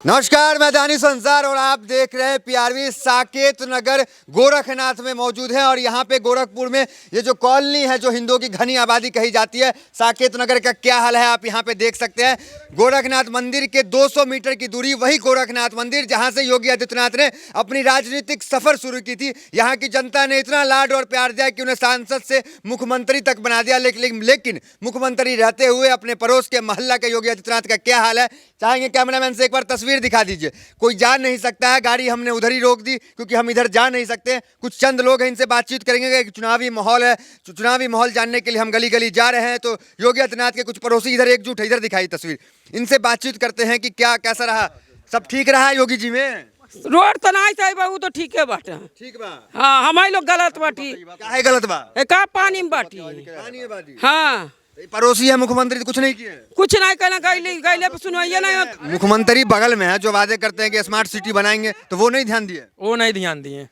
नमस्कार, मैं दानिश अंसार और आप देख रहे हैं पीआरवी। साकेत नगर गोरखनाथ में मौजूद है और यहाँ पे गोरखपुर में ये जो कॉलोनी है जो हिंदुओं की घनी आबादी कही जाती है, साकेत नगर का क्या हाल है आप यहाँ पे देख सकते हैं। गोरखनाथ मंदिर के 200 मीटर की दूरी वही गोरखनाथ मंदिर जहाँ से योगी आदित्यनाथ ने अपनी राजनीतिक सफर शुरू की थी। यहाँ की जनता ने इतना लाड और प्यार दिया कि उन्हें सांसद से मुख्यमंत्री तक बना दिया। लेकिन मुख्यमंत्री रहते हुए अपने पड़ोस के मोहल्ला के योगी आदित्यनाथ का क्या हाल है, चाहेंगे कैमरामैन से एक बार तस्वीर दिखा दीजिए। कोई जा नहीं सकता है, गाड़ी हमने उधर ही रोक दी क्योंकि हम इधर जा नहीं सकते। कुछ चंद लोग हैं, इनसे बातचीत करेंगे। एक चुनावी माहौल है, चुनावी माहौल जानने के लिए हम गली गली जा रहे हैं। तो योगी आदित्यनाथ के कुछ पड़ोसी इधर एकजुट है, इधर दिखाई तस्वीर, इनसे बातचीत करते हैं कि क्या कैसा रहा, सब ठीक रहा योगी जी में? रोड तो नहीं सही बा, तो ठीक है बाटे। ठीक बा। हाँ, हमारे लोग गलत बाटी। क्या है गलत बा? का पानी में बाटी। पानी में बाटी। हाँ, पड़ोसी है मुख्यमंत्री तो कुछ नहीं किए? कुछ नहीं कहना, गैले पे सुनवाइए नहीं। मुख्यमंत्री बगल में है जो वादे करते हैं कि स्मार्ट सिटी बनाएंगे, तो वो नहीं ध्यान दिए? वो नहीं ध्यान दिए।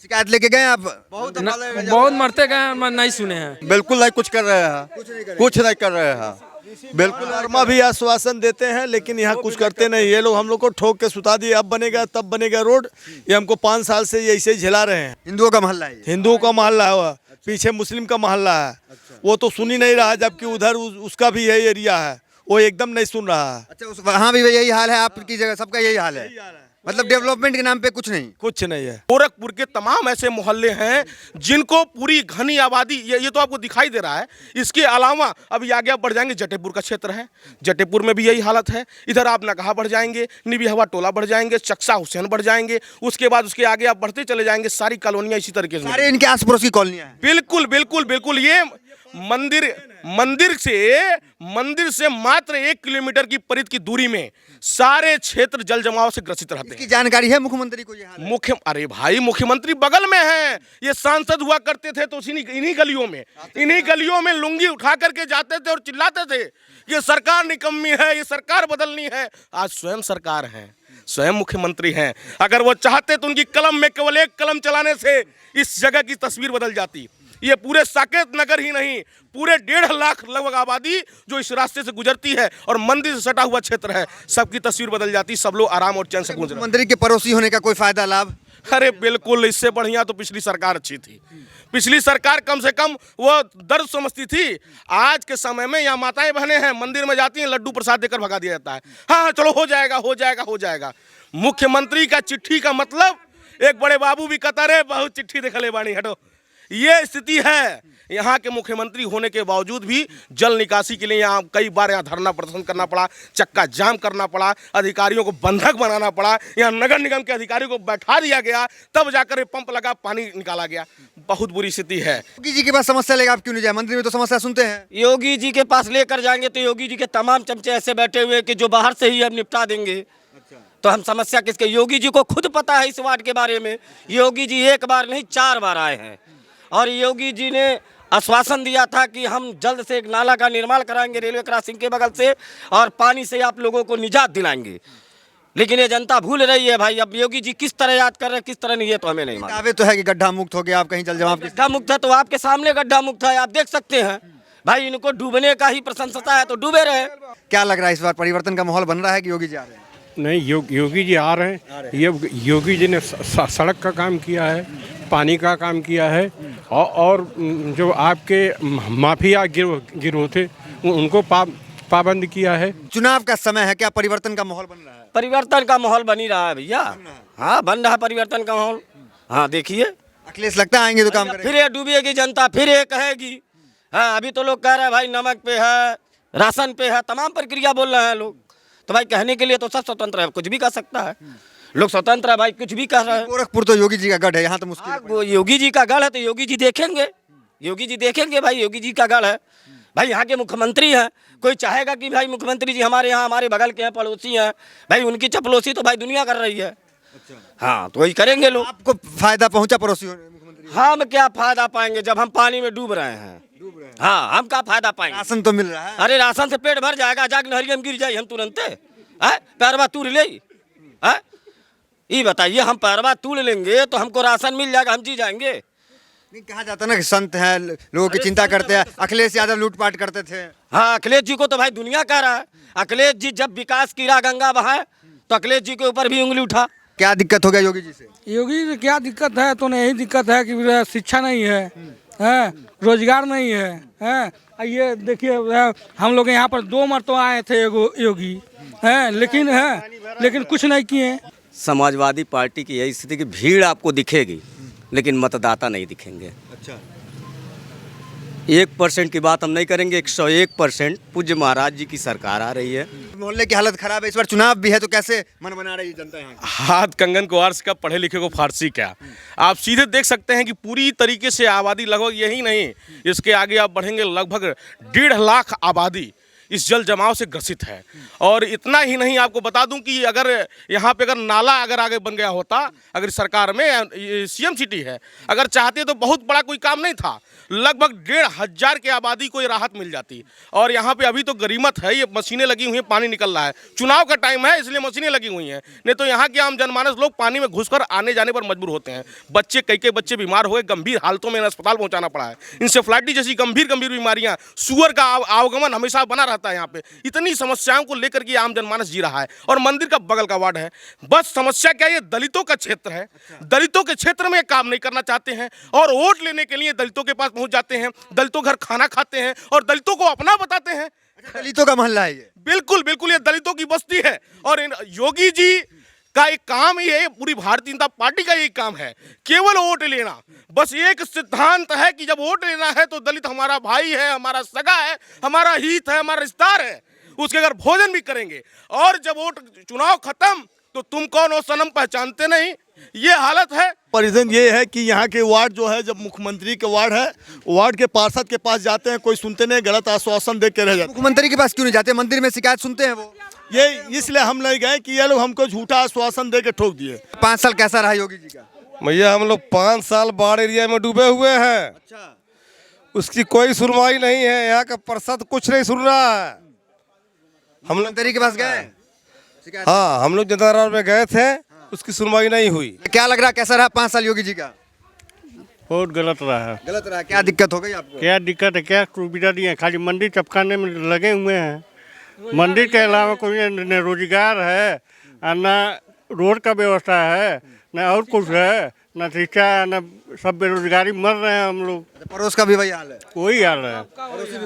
शिकायत लेके गए आप? बहुत मरते गए, नहीं सुने हैं। बिल्कुल नहीं कुछ कर रहे हैं, कुछ नहीं कर रहे हैं। बिल्कुल वर्मा भी आश्वासन देते हैं लेकिन यहाँ कुछ करते नहीं। ये लोग हम लोग को ठोक के सुता दिए, अब बनेगा तब बनेगा रोड। ये हमको 5 साल से ये ऐसे झेला रहे हैं। हिंदुओं का मोहल्ला है, हिंदुओं का मोहल्ला है, पीछे मुस्लिम का मोहल्ला है। वो तो सुन ही नहीं रहा, जबकि उधर उसका भी यही एरिया है, वो एकदम नहीं सुन रहा है। अच्छा, वहाँ भी यही हाल है? आपकी जगह सबका यही हाल है? मतलब डेवलपमेंट के नाम पे कुछ नहीं? कुछ नहीं है। गोरखपुर के तमाम ऐसे मोहल्ले हैं जिनको पूरी घनी आबादी, ये तो आपको दिखाई दे रहा है। इसके अलावा अभी आगे आप बढ़ जाएंगे, जटेपुर का क्षेत्र है, जटेपुर में भी यही हालत है। इधर आप नकहा बढ़ जाएंगे, निबी हवा टोला बढ़ जाएंगे, चक्सा हुसैन बढ़ जाएंगे, उसके बाद उसके आगे आप बढ़ते चले जाएंगे, सारी कॉलोनियां इसी तरीके से। सारे इनके आस पड़ोस की कॉलोनियां हैं? बिल्कुल बिल्कुल बिल्कुल। ये मंदिर से मात्र 1 किलोमीटर की परिधि की दूरी में सारे क्षेत्र जल जमाव से ग्रसित रहते हैं। इसकी जानकारी है मुख्यमंत्री को? ये हाल है? अरे भाई, मुख्यमंत्री बगल में है। ये सांसद हुआ करते थे तो इन्हीं गलियों में लुंगी उठा करके जाते थे और चिल्लाते थे ये सरकार निकम्मी है, ये सरकार बदलनी है। आज स्वयं सरकार है, स्वयं मुख्यमंत्री हैं। अगर वो चाहते तो उनकी कलम में केवल एक कलम चलाने से इस जगह की तस्वीर बदल जाती। ये पूरे साकेत नगर ही नहीं, पूरे 1.5 लाख लगभग आबादी जो इस रास्ते से गुजरती है और मंदिर से सटा हुआ क्षेत्र है, सबकी तस्वीर बदल जाती। सब लोग आराम और चैन से गुजर। मुख्यमंत्री के पड़ोसी होने का कोई फायदा लाभ? अरे बिल्कुल, इससे बढ़िया तो पिछली सरकार अच्छी थी। पिछली सरकार कम से कम वो दर्द समझती थी। आज के समय में यहाँ माताएं बहनें हैं, मंदिर में जाती हैं, लड्डू प्रसाद देकर भगा दिया जाता है। हाँ चलो हो जाएगा। मुख्यमंत्री का चिट्ठी का मतलब, एक बड़े बाबू भी कहता रहे बहुत चिट्ठी देखले बानी, हटो। ये स्थिति है। यहाँ के मुख्यमंत्री होने के बावजूद भी जल निकासी के लिए यहाँ कई बार यहाँ धरना प्रदर्शन करना पड़ा, चक्का जाम करना पड़ा, अधिकारियों को बंधक बनाना पड़ा। यहाँ नगर निगम के अधिकारियों को बैठा दिया गया, तब जाकर ये पंप लगा, पानी निकाला गया। बहुत बुरी स्थिति है। योगी जी के पास समस्या लेगा आप क्यों नहीं जाए? मंदिर में तो समस्या सुनते हैं। योगी जी के पास लेकर जाएंगे तो योगी जी के तमाम चमचे ऐसे बैठे हुए कि जो बाहर से ही अब निपटा देंगे। तो हम समस्या किसके? योगी जी को खुद पता है इस वार्ड के बारे में। योगी जी 1 बार नहीं 4 बार आए हैं और योगी जी ने आश्वासन दिया था कि हम जल्द से एक नाला का निर्माण कराएंगे रेलवे क्रॉसिंग के बगल से और पानी से आप लोगों को निजात दिलाएंगे। लेकिन ये जनता भूल रही है भाई। अब योगी जी किस तरह याद कर रहे हैं, किस तरह नहीं, ये तो हमें नहीं मालूम। दावे तो है कि गड्ढा मुक्त हो गया, आप कहीं जल जमाव? गड्ढा मुक्त है तो आपके सामने गड्ढा मुक्त है, आप देख सकते हैं भाई। इनको डूबने का ही प्रशंसता है तो डूबे रहे। क्या लग रहा है इस बार परिवर्तन का माहौल बन रहा है कि योगी जी आ रहे हैं? नहीं, योगी जी आ रहे हैं। ये योगी जी ने सड़क का काम किया है, पानी का काम किया है और जो आपके माफिया गिरोह थे उनको पाबंद किया है। चुनाव का समय है, क्या परिवर्तन का माहौल बन रहा है? परिवर्तन का माहौल बन ही रहा है भैया। हाँ, बन रहा है परिवर्तन का माहौल। हाँ देखिए, अखिलेश लगता है आएंगे तो काम करेंगे। फिर ये डूबेगी जनता, फिर ये कहेगी। हाँ, अभी तो लोग कह रहे हैं भाई नमक पे है, राशन पे है, तमाम प्रक्रिया बोल रहे हैं लोग। तो भाई कहने के लिए तो सब स्वतंत्र है, कुछ भी कह सकता है। लोग स्वतंत्र है भाई, कुछ भी कह रहे हैं। गोरखपुर तो योगी जी का गढ़ है, यहाँ तो मुश्किल है। योगी जी का गढ़ है तो योगी जी देखेंगे भाई। योगी जी का गढ़ है भाई, यहाँ के मुख्यमंत्री हैं। कोई चाहेगा कि भाई मुख्यमंत्री जी हमारे यहाँ हमारे बगल के हैं, पड़ोसी हैं भाई, उनकी चपलोसी तो भाई दुनिया कर रही है। हाँ, तो वही करेंगे लोग। आपको फायदा पहुंचा पड़ोसी मुख्यमंत्री? हम क्या फायदा पाएंगे जब हम पानी में डूब रहे हैं? हाँ, हम क्या फायदा पाएंगे? राशन तो मिल रहा है। अरे राशन से पेट भर जाएगा, जाग नहरिया में गिर जाए हम तुरंत पैरवा तूड़ ले। ये बताइए, हम पैरवा तूड़ लेंगे तो हमको राशन मिल जाएगा, हम जी जाएंगे? नहीं, कहा जाता ना कि संत हैं, लोगों की चिंता करते हैं। अखिलेश यादव लूटपाट करते थे। हाँ, अखिलेश जी को तो भाई दुनिया कह रहा है। अखिलेश जी जब विकास की राह गंगा बहाए तो तो अखिलेश जी के ऊपर भी उंगली उठा। क्या दिक्कत हो गया योगी जी से? योगी जी क्या दिक्कत है, तो यही दिक्कत है कि शिक्षा नहीं है, रोजगार नहीं है। ये देखिए, हम लोग यहाँ पर 2 मरतबा आए थे योगी, लेकिन कुछ नहीं किए। समाजवादी पार्टी की यही स्थिति कि भीड़ आपको दिखेगी लेकिन मतदाता नहीं दिखेंगे। अच्छा, 1% की बात हम नहीं करेंगे, 101% पूज्य महाराज जी की सरकार आ रही है। मोहल्ले की हालत खराब है, इस बार चुनाव भी है, तो कैसे मन बना रही है जनता यहाँ की? हाथ कंगन को अर्श का, पढ़े लिखे को फारसी क्या। आप सीधे देख सकते हैं कि पूरी तरीके से आबादी लगभग, यही नहीं इसके आगे आप बढ़ेंगे, लगभग 1.5 लाख आबादी इस जल जमाव से ग्रसित है। और इतना ही नहीं, आपको बता दूं कि अगर यहाँ पे अगर नाला अगर आगे बन गया होता, अगर सरकार में सीएम सिटी है, अगर चाहते तो बहुत बड़ा कोई काम नहीं था, लगभग 1,500 की आबादी को ये राहत मिल जाती। और यहाँ पे अभी तो गरीमत है, ये मशीनें लगी हुई हैं, पानी निकल रहा है, चुनाव का टाइम है इसलिए मशीनें लगी हुई हैं, नहीं तो यहाँ के आम जनमानस लोग पानी में घुसकर आने जाने पर मजबूर होते हैं। बच्चे, कई बच्चे बीमार हुए, गंभीर हालतों में अस्पताल पहुँचाना पड़ा है। इंसेफ्लाइटिस जैसी गंभीर बीमारियाँ, सुअर का आवागमन हमेशा बना रहता है यहाँ पे। इतनी समस्याओं को लेकर के आम जनमानस जी रहा है। और मंदिर का बगल का वार्ड है, बस समस्या क्या है, ये दलितों का क्षेत्र है। दलितों के क्षेत्र में काम नहीं करना चाहते हैं और वोट लेने के लिए दलितों के पास पहुंच जाते हैं, दलितों घर खाना खाते हैं और दलितों को अपना बताते हैं। दलितों का मोहल्ला है ये? बिल्कुल बिल्कुल, ये दलितों की बस्ती है। और योगी जी का एक काम ही है, पूरी भारतीय जनता पार्टी का एक काम है, केवल वोट लेना। बस एक सिद्धांत है कि जब वोट लेना है तो दलित हमारा भाई है, हमारा सगा है, हमारा हित है, हमारा रिश्तेदार है, उसके घर भोजन भी करेंगे। और जब वोट चुनाव खत्म तो तुम कौन हो सनम पहचानते नहीं, ये हालत है। परिजन ये है कि यहाँ के वार्ड जो है, जब मुख्यमंत्री के वार्ड है, वार्ड के पार्षद के पास जाते हैं, कोई सुनते नहीं, गलत आश्वासन दे के रह जाते। मुख्यमंत्री के पास क्यों नहीं जाते? मंदिर में शिकायत सुनते हैं वो? ये इसलिए हम नहीं गए कि ये लोग हमको झूठा आश्वासन दे के ठोक दिए। 5 साल कैसा रहा योगी जी का? भैया हम लोग 5 साल बाढ़ एरिया में डूबे हुए हैं। अच्छा, उसकी कोई सुनवाई नहीं है, यहाँ का पार्षद कुछ नहीं सुन रहा है। हम लोग मंत्री के पास गए? शिकायत? हाँ, हम लोग जनता दरबार में गए थे, उसकी सुनवाई नहीं हुई। क्या लग रहा है, कैसा रहा 5 साल योगी जी का? बहुत गलत रहा है। गलत रहा। क्या दिक्कत हो गई आपको? क्या दिक्कत है, क्या सुविधा दी है, खाली मंदिर चपकाने में लगे हुए हैं। मंदिर के अलावा कोई न रोजगार है, न रोड का व्यवस्था है, न और कुछ है, न शिक्षा, न सब बेरोजगारी मर रहे हैं हम लोग। पड़ोस का भी वही हाल है? कोई हाल है।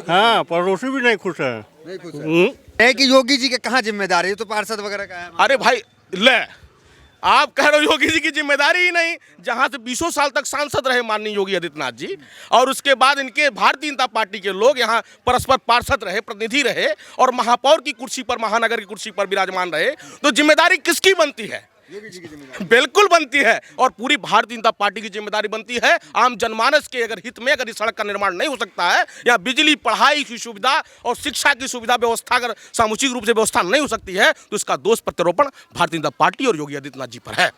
हाँ, पड़ोसी भी नहीं खुश है। नहीं खुश है कि योगी जी के कहाँ जिम्मेदारी है, तो पार्षद वगैरह का है। अरे भाई ले, आप कह रहे हो योगी जी की जिम्मेदारी ही नहीं, जहां से 20 साल तक सांसद रहे माननीय योगी आदित्यनाथ जी, और उसके बाद इनके भारतीय जनता पार्टी के लोग यहाँ परस्पर पार्षद रहे, प्रतिनिधि रहे और महापौर की कुर्सी पर, महानगर की कुर्सी पर विराजमान रहे, तो जिम्मेदारी किसकी बनती है? योगी जी की जिम्मेदारी बिल्कुल बनती है। और पूरी भारतीय जनता पार्टी की जिम्मेदारी बनती है। आम जनमानस के अगर हित में अगर इस सड़क का निर्माण नहीं हो सकता है, या बिजली, पढ़ाई की सुविधा और शिक्षा की सुविधा व्यवस्था अगर सामुचिक रूप से व्यवस्था नहीं हो सकती है, तो इसका दोष प्रत्यारोपण भारतीय जनता पार्टी और योगी आदित्यनाथ जी पर है।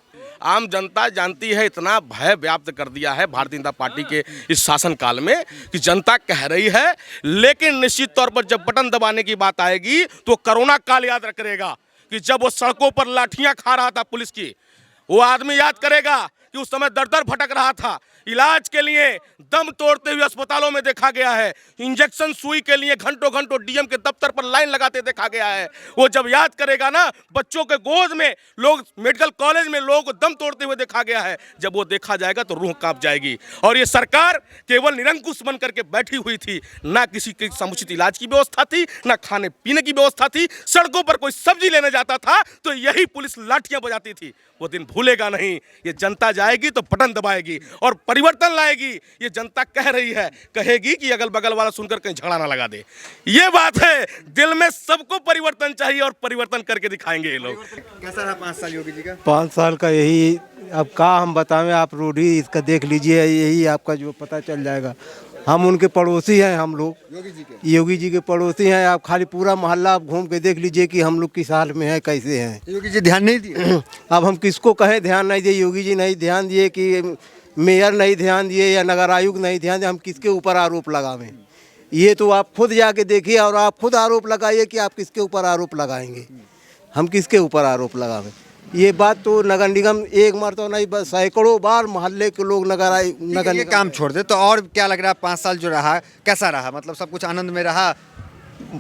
आम जनता जानती है, इतना भय व्याप्त कर दिया है भारतीय जनता पार्टी के इस शासनकाल में कि जनता कह रही है, लेकिन निश्चित तौर पर जब बटन दबाने की बात आएगी तो कोरोना काल याद करेगा कि जब वो सड़कों पर लाठियां खा रहा था पुलिस की, वो आदमी याद करेगा कि उस समय दर दर भटक रहा था। इलाज के लिए दम तोड़ते हुए अस्पतालों में देखा गया है, इंजेक्शन सुई के लिए घंटों घंटों डीएम के दफ्तर पर लाइन लगाते देखा गया है। वो जब याद करेगा ना, बच्चों के गोद में लोग, मेडिकल कॉलेज में लोगों को दम तोड़ते हुए देखा गया है, जब वो देखा जाएगा तो रूह कांप जाएगी। और ये सरकार केवल निरंकुश बन करके बैठी हुई थी, ना किसी के समुचित इलाज की व्यवस्था थी, ना खाने पीने की व्यवस्था थी। सड़कों पर कोई सब्जी लेने जाता था तो यही पुलिस लाठियां बजाती थी। वो दिन भूलेगा नहीं। ये जनता जाएगी तो बटन दबाएगी और परिवर्तन लाएगी। ये जनता कह रही है, कहेगी कि अगल बगल वाला सुनकर कहीं झगड़ा ना लगा दे। ये बात है, दिल में सबको परिवर्तन चाहिए और परिवर्तन करके दिखाएंगे ये लोग। कैसा रहा 5 साल योगी जी का? 5 साल का यही, अब क्या हम बताएं, आप रोड ही इसका देख लीजिए, यही आपका जो पता चल जाएगा। हम उनके पड़ोसी हैं, हम लोग योगी जी के पड़ोसी हैं। आप खाली पूरा मोहल्ला आप घूम के देख लीजिए कि हम लोग किस हाल में हैं, कैसे हैं। योगी जी ध्यान नहीं दिए? अब हम किसको कहें ध्यान नहीं दिए? योगी जी नहीं ध्यान दिए कि मेयर नहीं ध्यान दिए या नगर आयुक्त नहीं ध्यान दिए, हम किसके ऊपर आरोप लगावें? ये तो आप खुद जाके देखिए और आप खुद आरोप लगाइए कि आप किसके ऊपर आरोप लगाएंगे, हम किसके ऊपर आरोप लगावें। ये बात तो नगर निगम एक बार तो नहीं, बस सैकड़ों बार मोहल्ले के लोग नगर ये काम छोड़ दे तो और क्या लग रहा है 5 साल जो रहा कैसा रहा? मतलब सब कुछ आनंद में रहा?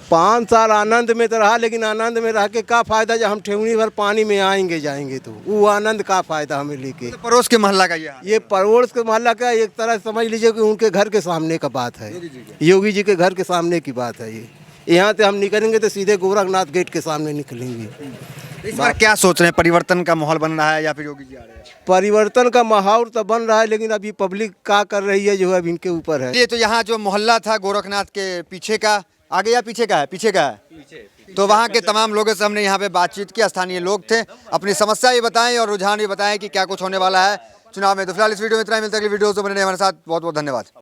5 साल आनंद में तो रहा, लेकिन आनंद में रह के का फायदा जब हम ठेवनी भर पानी में आएंगे जाएंगे तो वो आनंद का फायदा हमें लेके। तो पड़ोस के मोहल्ला का ये हाल। ये पड़ोस के मोहल्ला का एक तरह से समझ लीजिए कि उनके घर के सामने का बात है, योगी जी के घर के सामने की बात है। ये यहाँ से हम निकलेंगे तो सीधे गोरखनाथ गेट के सामने निकलेंगे। इस बार क्या सोच रहे हैं, परिवर्तन का माहौल बन रहा है या फिर योगी जी आ रहे हैं? परिवर्तन का माहौल तो बन रहा है, लेकिन अभी पब्लिक क्या कर रही है जो है अभी इनके ऊपर है। ये तो यहाँ जो मोहल्ला था गोरखनाथ के पीछे का, आगे या पीछे का है? पीछे का है। तो वहाँ के तमाम लोगों से हमने यहाँ पे बातचीत की, स्थानीय लोग थे, अपनी समस्या ये बताएं और रुझान ये बताएं कि क्या कुछ होने वाला है चुनाव में। तो फिलहाल इस वीडियो में इतना ही, मिलता है अगली वीडियो से। बने हमारे साथ बहुत बहुत धन्यवाद।